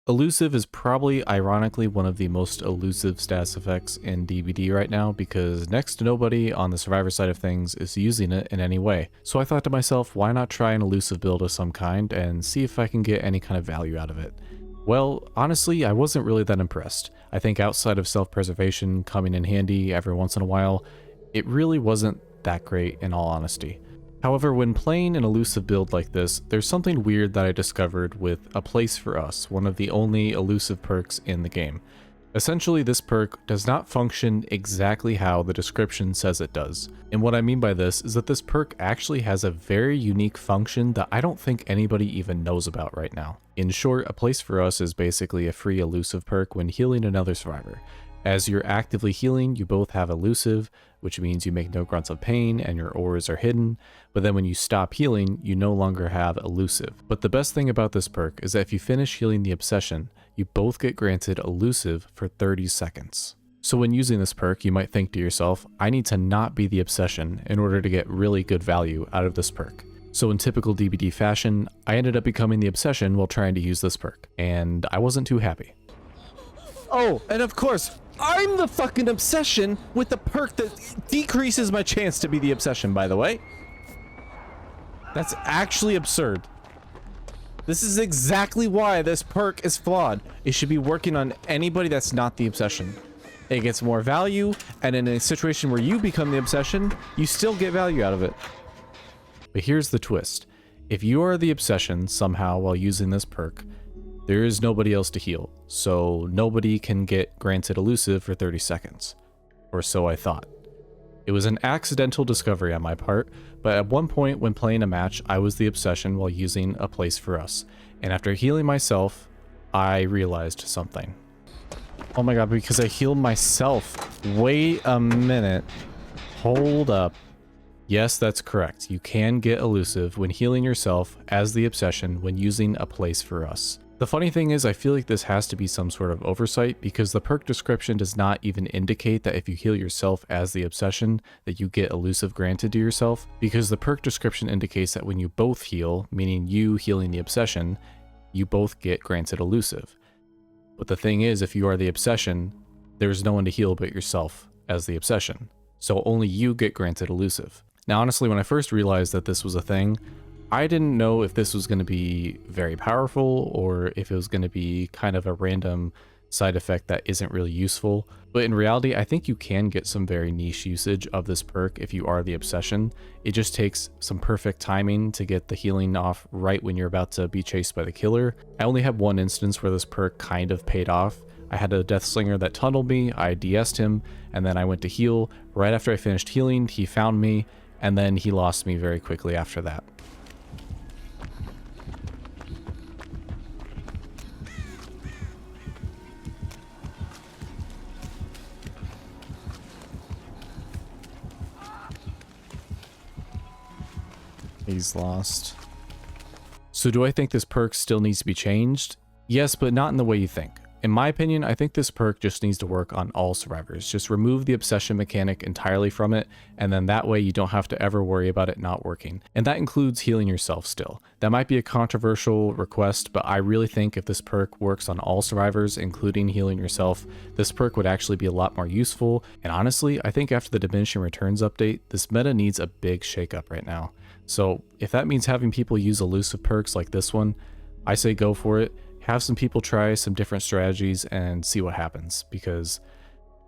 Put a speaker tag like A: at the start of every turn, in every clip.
A: Elusive is probably ironically one of the most elusive status effects in DBD right now because next to nobody on the survivor side of things is using it in any way. So I thought to myself, why not try an elusive build of some kind and see if I can get any kind of value out of it. Well, honestly, I wasn't really that impressed. I think outside of self-preservation coming in handy every once in a while, it really wasn't that great in all honesty. However, when playing an elusive build like this, there's something weird that I discovered with A Place for Us, one of the only elusive perks in the game. Essentially, this perk does not function exactly how the description says it does. And what I mean by this is that this perk actually has a very unique function that I don't think anybody even knows about right now. In short, A Place for Us is basically a free elusive perk when healing another survivor. As you're actively healing, you both have elusive, which means you make no grunts of pain and your auras are hidden, but then when you stop healing, you no longer have elusive. But the best thing about this perk is that if you finish healing the obsession, you both get granted elusive for 30 seconds. So when using this perk, you might think to yourself, I need to not be the obsession in order to get really good value out of this perk. So in typical DBD fashion, I ended up becoming the obsession while trying to use this perk, and I wasn't too happy. Oh, and of course, I'm the fucking obsession with the perk that decreases my chance to be the obsession, by the way. That's actually absurd. This is exactly why this perk is flawed. It should be working on anybody that's not the obsession. It gets more value, and in a situation where you become the obsession, you still get value out of it. But here's the twist. If you are the obsession somehow while using this perk, there is nobody else to heal, so nobody can get granted elusive for 30 seconds. Or so I thought. It was an accidental discovery on my part, but at one point when playing a match, I was the obsession while using A Place for Us. And after healing myself, I realized something. Oh my god, because I healed myself. Wait a minute. Hold up. Yes, that's correct. You can get elusive when healing yourself as the obsession when using A Place for Us. The funny thing is, I feel like this has to be some sort of oversight because the perk description does not even indicate that if you heal yourself as the obsession, that you get elusive granted to yourself, because the perk description indicates that when you both heal, meaning you healing the obsession, you both get granted elusive. But the thing is, if you are the obsession, there's no one to heal but yourself as the obsession. So only you get granted elusive. Now, honestly, when I first realized that this was a thing, I didn't know if this was going to be very powerful or if it was going to be kind of a random side effect that isn't really useful. But in reality, I think you can get some very niche usage of this perk if you are the obsession. It just takes some perfect timing to get the healing off right when you're about to be chased by the killer. I only have one instance where this perk kind of paid off. I had a Deathslinger that tunneled me, I DS'd him, and then I went to heal. Right after I finished healing, he found me, and then he lost me very quickly after that. He's lost. So do I think this perk still needs to be changed? Yes, but not in the way you think. In my opinion, I think this perk just needs to work on all survivors. Just remove the obsession mechanic entirely from it, and then that way you don't have to ever worry about it not working. And that includes healing yourself still. That might be a controversial request, but I really think if this perk works on all survivors, including healing yourself, this perk would actually be a lot more useful. And honestly, I think after the diminishing returns update, this meta needs a big shakeup right now. So if that means having people use elusive perks like this one, I say go for it. Have some people try some different strategies and see what happens, because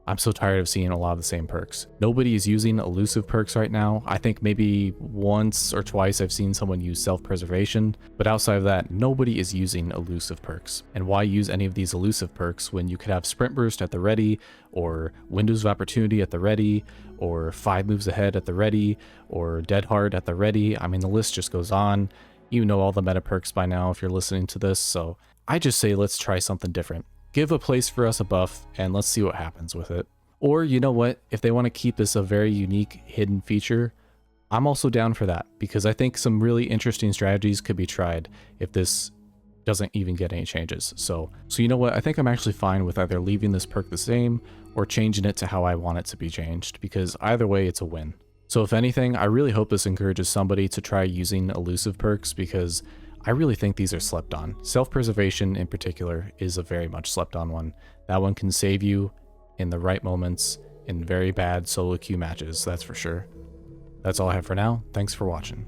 A: I'm so tired of seeing a lot of the same perks. Nobody is using elusive perks right now. I think maybe once or twice I've seen someone use self-preservation, but outside of that, nobody is using elusive perks. And why use any of these elusive perks when you could have Sprint Burst at the ready, or Windows of Opportunity at the ready, or 5 moves ahead at the ready, or Dead Hard at the ready? I mean, the list just goes on. You know all the meta perks by now if you're listening to this, so I just say let's try something different. Give A Place for Us a buff, and let's see what happens with it. Or, you know what, if they want to keep this a very unique hidden feature, I'm also down for that, because I think some really interesting strategies could be tried if this doesn't even get any changes. So you know what, I think I'm actually fine with either leaving this perk the same or changing it to how I want it to be changed, because either way it's a win. So if anything, I really hope this encourages somebody to try using elusive perks, because I really think these are slept on. Self-preservation in particular is a very much slept on one. That one can save you in the right moments in very bad solo queue matches, that's for sure. That's all I have for now. Thanks for watching.